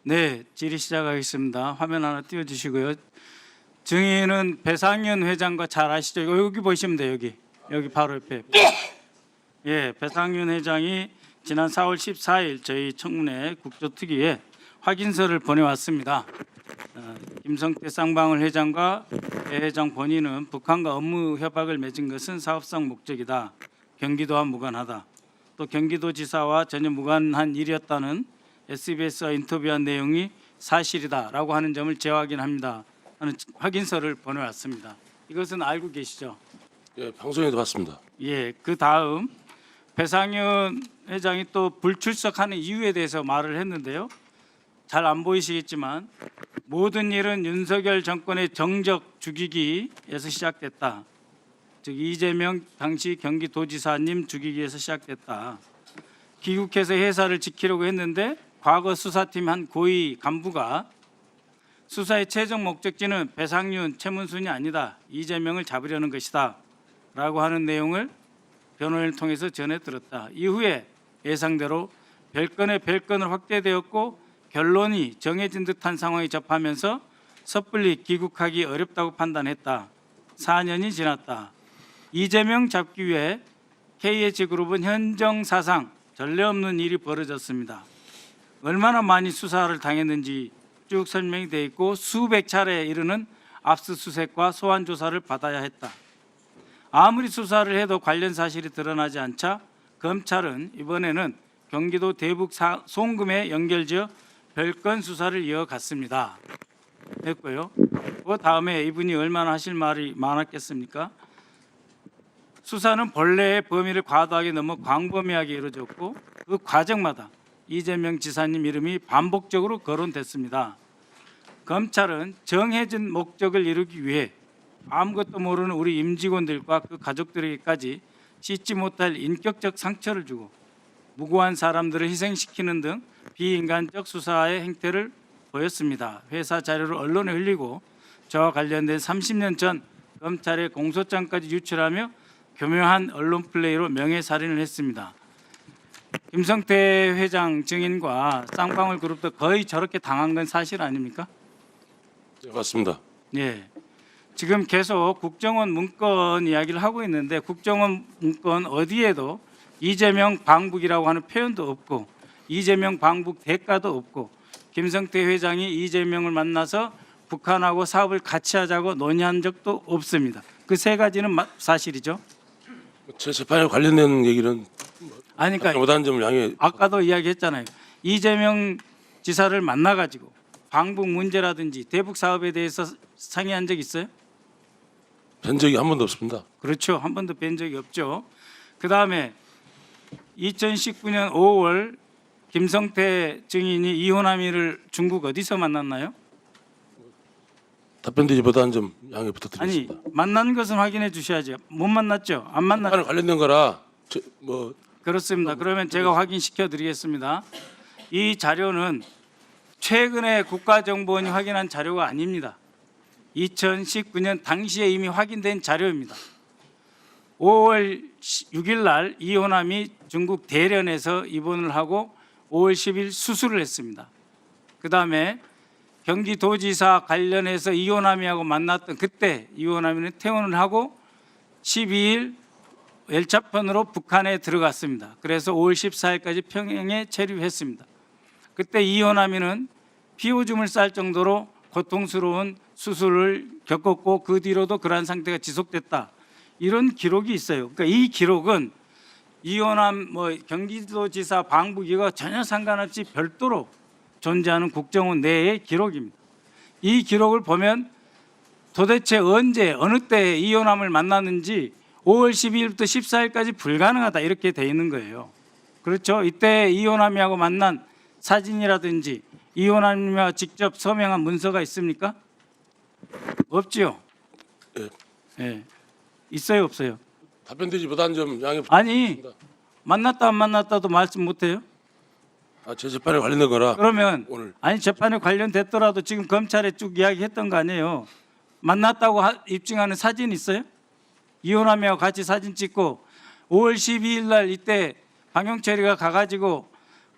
네, 질의 시작하겠습니다. 화면 하나 띄워주시고요. 증인은 배상윤 회장과 잘 아시죠? 여기 보시면 돼요. 여기 바로 옆에. 예, 배상윤 회장이 지난 4월 14일 저희 청문회 국조특위에 확인서를 보내왔습니다. 김성태 쌍방울 회장과 배 회장 본인은 북한과 업무 협약을 맺은 것은 사업상 목적이다. 경기도와 무관하다. 또 경기도지사와 전혀 무관한 일이었다는 SBS와 인터뷰한 내용이 사실이다라고 하는 점을 재확인합니다. 하는 확인서를 보내왔습니다. 이것은 알고 계시죠? 예, 방송에도 봤습니다. 예, 그 다음 배상윤 회장이 또 불출석하는 이유에 대해서 말을 했는데요. 잘 안 보이시겠지만 모든 일은 윤석열 정권의 정적 죽이기에서 시작됐다. 즉 이재명 당시 경기도지사님 죽이기에서 시작됐다. 귀국해서 회사를 지키려고 했는데 과거 수사팀 한 고위 간부가 수사의 최종 목적지는 배상윤, 최문순이 아니다. 이재명을 잡으려는 것이다. 라고 하는 내용을 변호인을 통해서 전해 들었다. 이후에 예상대로 별건의 별건을 확대되었고 결론이 정해진 듯한 상황에 접하면서 섣불리 귀국하기 어렵다고 판단했다. 4년이 지났다. 이재명 잡기 위해 KH그룹은 현정사상 전례 없는 일이 벌어졌습니다. 얼마나 많이 수사를 당했는지 쭉 설명이 되어 있고 수백 차례에 이르는 압수수색과 소환 조사를 받아야 했다. 아무리 수사를 해도 관련 사실이 드러나지 않자 검찰은 이번에는 경기도 대북 송금에 연결지어 별건 수사를 이어갔습니다. 됐고요. 그 다음에 이분이 얼마나 하실 말이 많았겠습니까? 수사는 본래의 범위를 과도하게 넘어 광범위하게 이루어졌고 그 과정마다 이재명 지사님 이름이 반복적으로 거론됐습니다. 검찰은 정해진 목적을 이루기 위해 아무것도 모르는 우리 임직원들과 그 가족들에게까지 씻지 못할 인격적 상처를 주고 무고한 사람들을 희생시키는 등 비인간적 수사의 행태를 보였습니다. 회사 자료를 언론에 흘리고 저와 관련된 30년 전 검찰의 공소장까지 유출하며 교묘한 언론 플레이로 명예살인을 했습니다. 김성태 회장 증인과 쌍방울 그룹도 거의 저렇게 당한 건 사실 아닙니까? 네, 맞습니다. 예. 지금 계속 국정원 문건 이야기를 하고 있는데 국정원 문건 어디에도 이재명 방북이라고 하는 표현도 없고 이재명 방북 대가도 없고 김성태 회장이 이재명을 만나서 북한하고 사업을 같이 하자고 논의한 적도 없습니다. 그 세 가지는 사실이죠? 제 재판에 관련된 얘기는 아니 그러니까 못하는 점을 양해. 아까도 이야기했잖아요. 이재명 지사를 만나가지고 방북 문제라든지 대북 사업에 대해서 상의한 적 있어요? 뵌 적이 한 번도 없습니다. 그렇죠. 한 번도 뵌 적이 없죠. 그다음에 2019년 5월 김성태 증인이 이호남이를 중국 어디서 만났나요? 답변드리지 못하는 점 양해 아니 부탁드리겠습니다. 만난 것은 확인해 주셔야죠. 못 만났죠? 안 만났죠? 재판에 관련된 거라 그렇습니다. 그러면 제가 확인시켜 드리겠습니다. 이 자료는 최근에 국가정보원이 확인한 자료가 아닙니다. 2019년 당시에 이미 확인된 자료입니다. 5월 6일 날 이호남이 중국 대련에서 입원을 하고 5월 10일 수술을 했습니다. 그다음에 경기도지사 관련해서 이호남이하고 만났던 그때 이호남이는 퇴원을 하고 12일 열차편으로 북한에 들어갔습니다. 그래서 5월 14일까지 평양에 체류했습니다. 그때 이호남이는 피오줌을 쌀 정도로 고통스러운 수술을 겪었고 그 뒤로도 그러한 상태가 지속됐다. 이런 기록이 있어요. 그러니까 이 기록은 이호남 경기도지사 방북이가 전혀 상관없이 별도로 존재하는 국정원 내의 기록입니다. 이 기록을 보면 도대체 언제 어느 때 이호남을 만났는지 5월 12일부터 14일까지 불가능하다 이렇게 돼 있는 거예요. 그렇죠? 이때 이호남이하고 만난 사진이라든지 이호남이와 직접 서명한 문서가 있습니까? 없지요. 예. 예. 있어요, 없어요? 답변드리지 못하는 점 양해 아니 부탁드립니다. 만났다 안 만났다도 말씀 못해요? 제 재판에 관련된 거라 그러면 오늘 아니 재판에 관련됐더라도 지금 검찰에 쭉 이야기했던 거 아니에요? 만났다고 입증하는 사진 있어요? 이호남이하고 같이 사진 찍고 5월 12일 날 이때 방용철이가 가가지고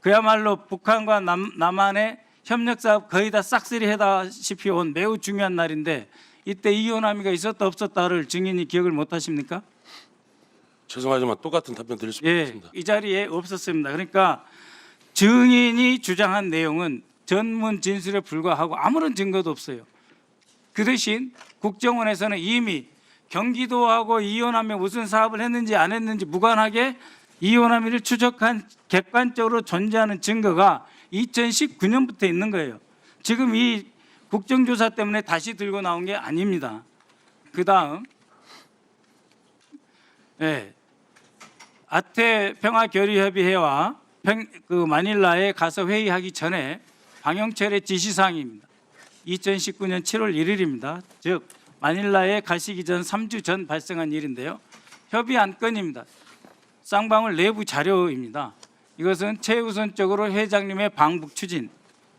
그야말로 북한과 남한의 협력 사업 거의 다 싹쓸이 해다시피 온 매우 중요한 날인데 이때 이혼 함의가 있었다 없었다를 증인이 기억을 못 하십니까? 죄송하지만 똑같은 답변 드릴 수밖에 예, 없습니다. 이 자리에 없었습니다. 그러니까 증인이 주장한 내용은 전문 진술에 불과하고 아무런 증거도 없어요. 그 대신 국정원에서는 이미 경기도하고 이혼하며 무슨 사업을 했는지 안 했는지 무관하게 이혼함의를 추적한 객관적으로 존재하는 증거가 2019년부터 있는 거예요. 지금 이 국정조사 때문에 다시 들고 나온 게 아닙니다. 그 다음 아태 평화교류협의회와 마닐라에 가서 회의하기 전에 방영철의 지시사항입니다. 2019년 7월 1일입니다. 즉 마닐라에 가시기 전 3주 전 발생한 일인데요. 협의 안건입니다. 쌍방울 내부 자료입니다. 이것은 최우선적으로 회장님의 방북 추진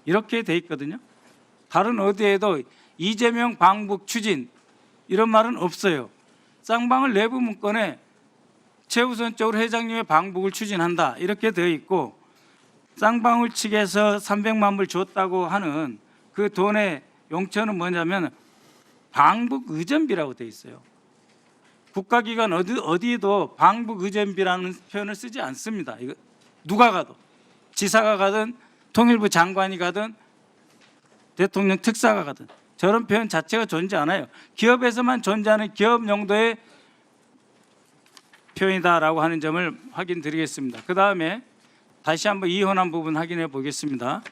이렇게 돼 있거든요. 다른 어디에도 이재명 방북 추진 이런 말은 없어요. 쌍방울 내부 문건에 최우선적으로 회장님의 방북을 추진한다 이렇게 되어 있고 쌍방울 측에서 300만 불 줬다고 하는 그 돈의 용처는 뭐냐면 방북 의전비라고 되어 있어요. 국가기관 어디에도 방북 의전비라는 표현을 쓰지 않습니다. 이거 누가 가도 지사가 가든 통일부 장관이 가든 대통령 특사가 가든 저런 표현 자체가 존재 않아요. 기업에서만 존재하는 기업 용도의 표현이다라고 하는 점을 확인드리겠습니다. 그 다음에 다시 한번 이혼한 부분 확인해 보겠습니다.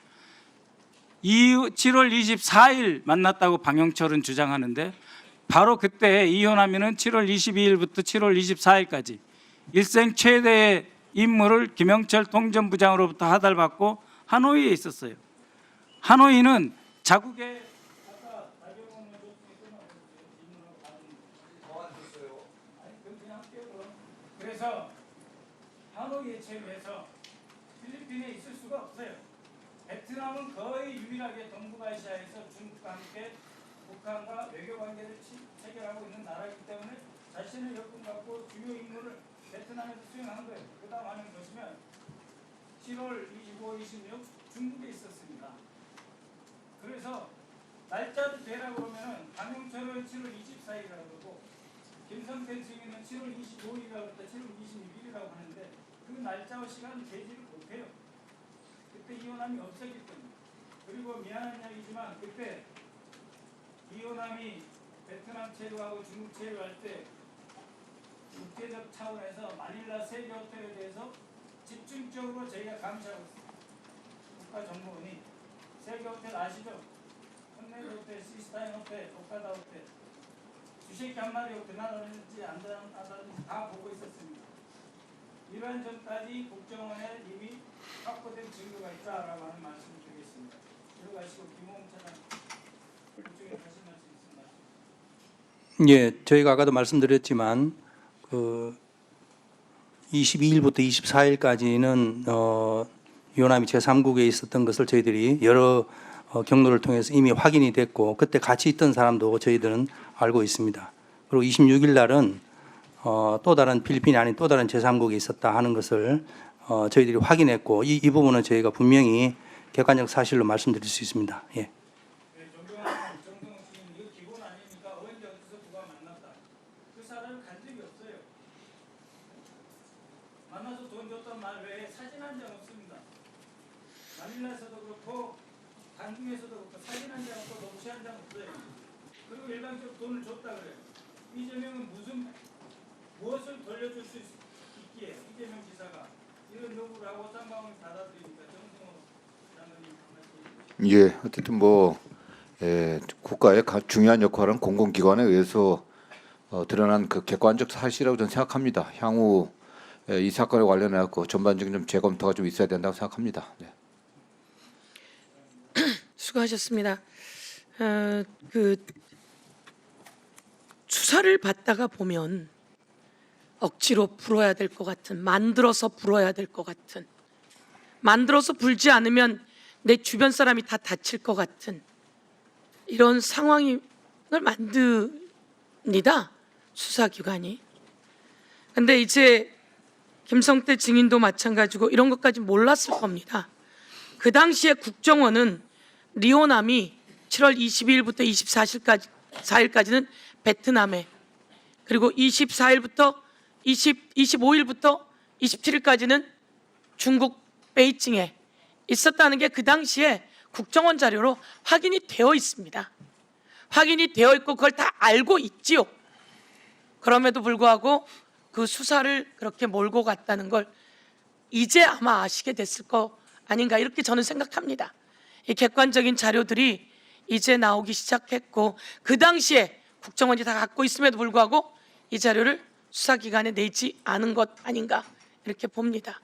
7월 24일 만났다고 방영철은 주장하는데 바로 그때 이혼하면은 7월 22일부터 7월 24일까지 일생 최대의 임무를 김영철 통전부장으로부터 하달받고 하노이에 있었어요. 하노이는 자국의 그래서 하노이에 체류해서 필리핀에 있을 수가 없어요. 베트남은 거의 유일하게 동북아시아에서 중국과 함께 북한과 외교 관계를 체결하고 있는 나라이기 때문에 자신의 여건 갖고 주요 임무를 베트남에서 수행한 거예요. 그 다음 화면 보시면 7월 25, 26 중국에 있었습니다. 그래서 날짜를 대라고 그러면 강용철은 7월 24일이라고 그러고 김성태 증인은 7월 25일이라고 했다 7월 26일이라고 하는데 그 날짜와 시간을 대지를 못해요. 그때 이혼함이 없었기 때문에. 그리고 미안한 이야기지만 그때 이혼함이 베트남 체류하고 중국 체류할 때 국제적 차원에서 마닐라 세계 호텔에 대해서 집중적으로 저희가 감시하고 있습니다. 국가정보원이 세계 호텔 아시죠? 컨네드 호텔, 시스타인 호텔, 오카다 호텔 주식 한 마리 드나드는지 안 드나드는지 다 보고 있었습니다. 이러한 점까지 국정원에 이미 확보된 증거가 있다라고 하는 말씀을 드리겠습니다. 들어가시고 김홍 차장 국정에 하실 말씀 있습니다. 예, 저희가 아까도 말씀드렸지만 그 22일부터 24일까지는 이혼함이 제3국에 있었던 것을 저희들이 여러 경로를 통해서 이미 확인이 됐고 그때 같이 있던 사람도 저희들은 알고 있습니다. 그리고 26일 날은 또 다른 필리핀이 아닌 또 다른 제3국에 있었다 하는 것을 저희들이 확인했고 이 부분은 저희가 분명히 객관적 사실로 말씀드릴 수 있습니다. 예. 정동욱 씨는 이거 기본 아닙니까? 언제 어디서 누가 만났다. 그 사람을 간 적이 없어요. 만나서 돈 줬던 말 외에 사진 한 장 없습니다. 마닐라에서도 그렇고 단중에서도 그렇고 사진 한 장 없고 녹취 한 장 없어요. 그리고 일방적으로 돈을 줬다 그래요. 이재명은 무엇을 돌려줄 수 있기에 이재명 지사가 이런 요구를 하고 쌍방울 받아들이니까 정동욱 장관님 한 말씀. 예, 어쨌든 뭐 국가의 중요한 역할은 공공기관에 의해서 드러난 그 객관적 사실이라고 저는 생각합니다. 향후 이 사건에 관련해서 전반적인 좀 재검토가 좀 있어야 된다고 생각합니다. 네. 수고하셨습니다. 그 수사를 받다가 보면 억지로 불어야 될 것 같은, 만들어서 불어야 될 것 같은, 만들어서 불지 않으면 내 주변 사람이 다 다칠 것 같은 이런 상황을 만듭니다. 수사기관이. 근데 이제 김성태 증인도 마찬가지고 이런 것까지 몰랐을 겁니다. 그 당시에 국정원은 리오남이 7월 22일부터 24일까지는 베트남에, 그리고 25일부터 27일까지는 중국 베이징에 있었다는 게 그 당시에 국정원 자료로 확인이 되어 있습니다. 확인이 되어 있고 그걸 다 알고 있지요. 그럼에도 불구하고 그 수사를 그렇게 몰고 갔다는 걸 이제 아마 아시게 됐을 거 아닌가, 이렇게 저는 생각합니다. 이 객관적인 자료들이 이제 나오기 시작했고, 그 당시에 국정원이 다 갖고 있음에도 불구하고 이 자료를 수사기관에 내지 않은 것 아닌가, 이렇게 봅니다.